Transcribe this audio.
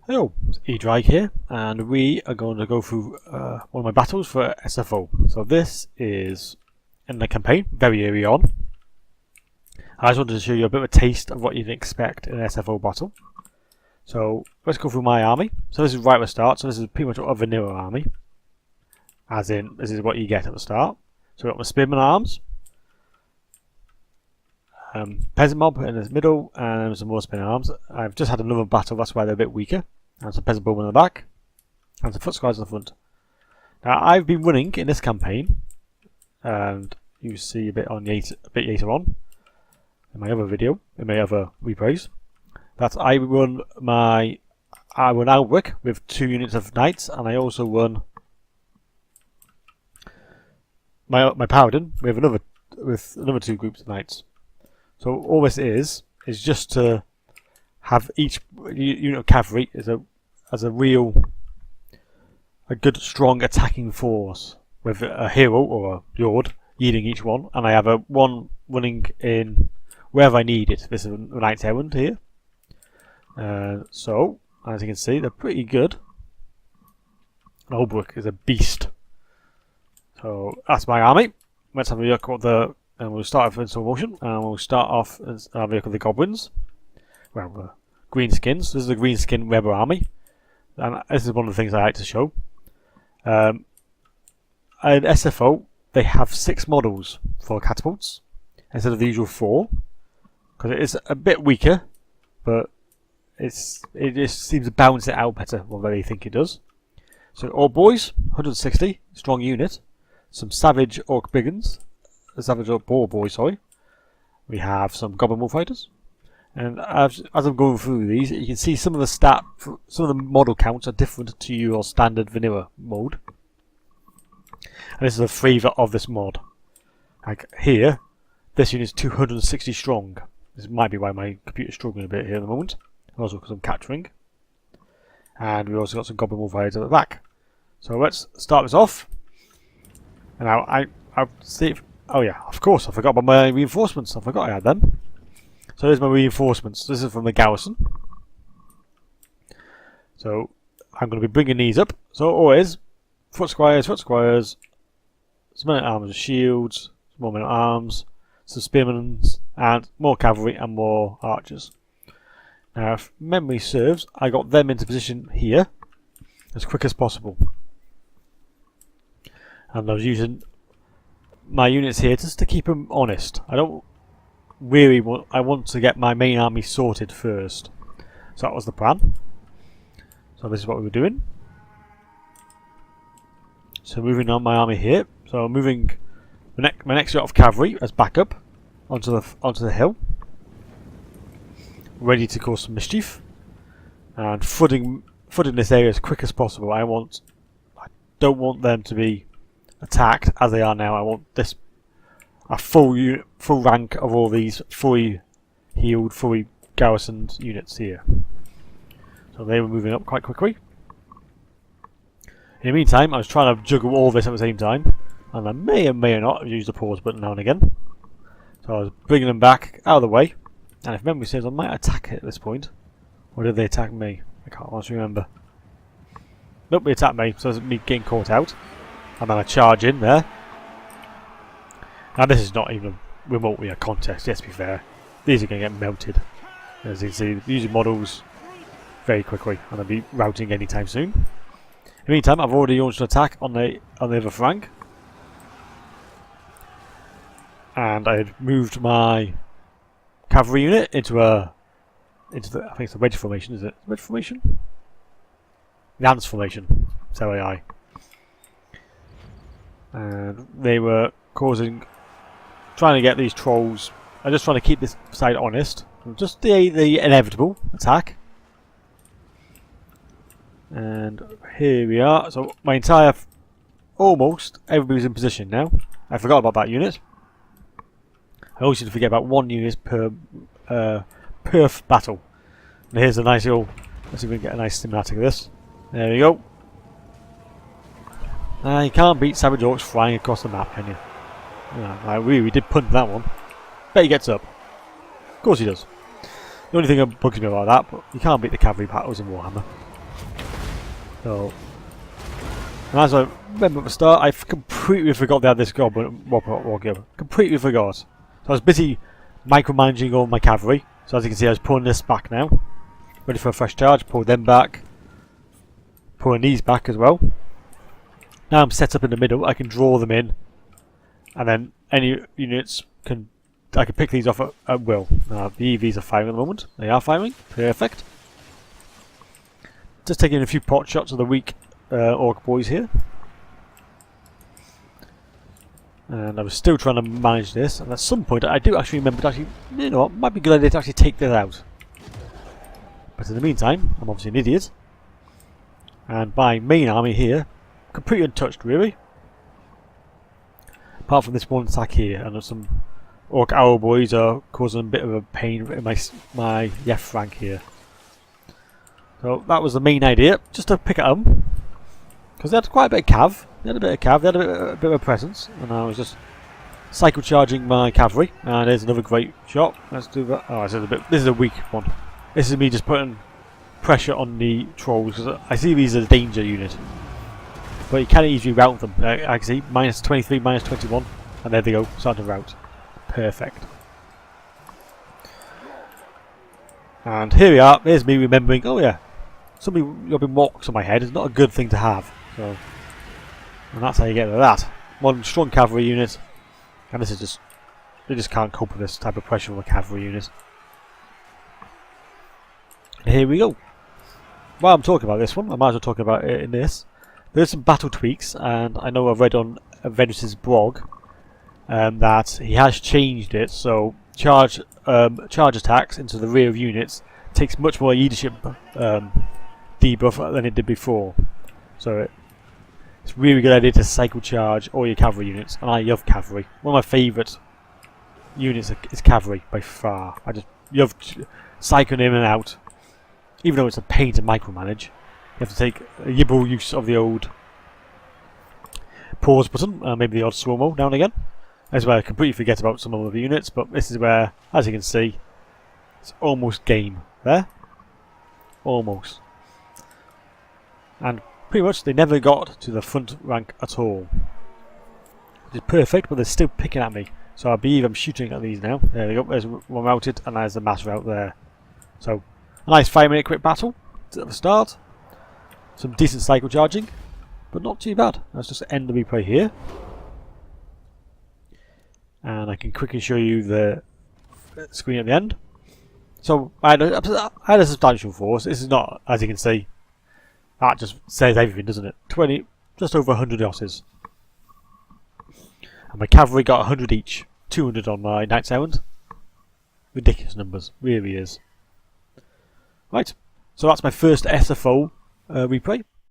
Hello, it's Ddraig here, and we are going to go through one of my battles for SFO. So this is in the campaign, very early on. I just wanted to show you a bit of a taste of what you'd expect in an SFO battle. So let's go through my army. So this is right at the start, so this is pretty much a vanilla army. As in, this is what you get at the start. So we've got my spearman arms, peasant mob in the middle, and some more spearman arms. I've just had another battle, that's why they're a bit weaker. And some peasant bowmen in the back, and some foot squires in the front. Now I've been running in this campaign, and you see a bit later on in my other video, in my other replays, that I run Outwork with 2 units of knights, and I also run my Paladin with another 2 groups of knights. So all this is just to have each unit of cavalry as a good strong attacking force with a hero or a lord leading each one, and I have one running in wherever I need it. This is a knight's errand here. So as you can see, they're pretty good. Outwork is a beast. So that's my army. Let's have a look at and we'll start off in slow motion, and we'll start off and have a look at the goblins. Well, Greenskins. This is the Greenskin Rebel army, and this is one of the things I like to show. In SFO, they have 6 models for catapults instead of the usual 4, because it is a bit weaker, but it just seems to balance it out better than they think it does. So all boys, 160 strong unit, some savage orc brigands, savage orc boar boys, sorry. We have some goblin warfighters. And as I'm going through these, you can see some of the model counts are different to your standard vanilla mode. And this is a flavour of this mod. Like here, this unit is 260 strong. This might be why my computer's struggling a bit here at the moment. And also because I'm capturing. And we've also got some goblin warfighters at the back. So let's start this off. And now I'll see if, oh yeah, of course I forgot about my reinforcements. I forgot I had them. So here's my reinforcements. This is from the garrison. So I'm going to be bringing these up. So always, foot squires, some men at arms, shields, some more men at arms, some spearmen, and more cavalry and more archers. Now, if memory serves, I got them into position here as quick as possible. And I was using my units here just to keep them honest. I want to get my main army sorted first. So that was the plan. So this is what we were doing. So moving on my army here. So I'm moving my next lot of cavalry as backup onto the hill, ready to cause some mischief and flooding this area as quick as possible. I don't want them to be attacked as they are now. I want a full rank of all these fully healed, fully garrisoned units here. So they were moving up quite quickly. In the meantime, I was trying to juggle all this at the same time, and I may or may not have used the pause button now and again. So I was bringing them back out of the way, and if memory serves, I might attack it at this point. Or did they attack me? I can't honestly remember. Nope, they attacked me, so it's me getting caught out. And then I charge in there. Now this is not even remotely a contest, let's be fair. These are going to get melted. As you can see, using models very quickly, and they'll be routing anytime soon. In the meantime, I've already launched an attack on the other flank. And I had moved my cavalry unit into the, I think it's a wedge formation, is it? Wedge formation? Lance formation, so AI. And they were trying to get these trolls. I'm just trying to keep this side honest. Just the inevitable attack. And here we are. So my almost everybody's in position now. I forgot about that unit. I always used to forget about 1 unit per battle. And here's a nice little. Let's see if we can get a nice cinematic of this. There we go. You can't beat savage orcs flying across the map, can you? Yeah, we did punt that one. Bet he gets up. Of course he does. The only thing that bugs me about that, but you can't beat the cavalry battles in Warhammer. So, and as I remember at the start, I completely forgot they had this goblin war giver. Completely forgot. So I was busy micromanaging all my cavalry. So as you can see, I was pulling this back now, ready for a fresh charge. Pull them back, pulling these back as well. Now I'm set up in the middle. I can draw them in, and then any units I can pick these off at will. Now the EVs are firing at the moment. They are firing. Perfect. Just taking a few pot shots of the weak orc boys here. And I was still trying to manage this, and at some point I do actually remember to actually, you know what, might be a good idea to actually take this out. But in the meantime, I'm obviously an idiot. And my main army here, completely untouched really. Apart from this one attack here, and some orc owl boys are causing a bit of a pain in my left flank here. So that was the main idea, just to pick at them. Because they had quite a bit of cav. They had a bit of cav, they had a bit of a presence. And I was just cycle charging my cavalry. And there's another great shot. Let's do that. Oh, this is a weak one. This is me just putting pressure on the trolls. Because I see these as a danger unit. But you can easily route them. I can see minus 23, minus 21. And there they go, starting to route. Perfect. And here we are. There's me remembering, oh yeah, somebody rubbing rocks on my head is not a good thing to have. So, and that's how you get rid of that. One strong cavalry unit, and this is just, they just can't cope with this type of pressure from a cavalry unit. And here we go. While I'm talking about this one, I might as well talk about it in this. There's some battle tweaks, and I know I've read on Venus's blog that he has changed it, so charge attacks into the rear of units takes much more leadership debuff than it did before. So it's a really good idea to cycle charge all your cavalry units, and I love cavalry. One of my favourite units is cavalry by far. I just love cycling in and out, even though it's a pain to micromanage. You have to take a liberal use of the old pause button, maybe the odd slow-mo now and again. That's where I completely forget about some of the units, but this is where, as you can see, it's almost game there. Almost. And pretty much they never got to the front rank at all. Which is perfect, but they're still picking at me. So I believe I'm shooting at these now. There we go, there's one routed, and there's the mass route there. So, a nice 5-minute quick battle at the start. Some decent cycle charging, but not too bad. Let's just end the replay here. And I can quickly show you the screen at the end. So I had a substantial force. This is not, as you can see, that just says everything, doesn't it? Just over 100 Osses. And my cavalry got 100 each. 200 on my Knight's Errand. Ridiculous numbers, really is. Right, so that's my first SFO replay.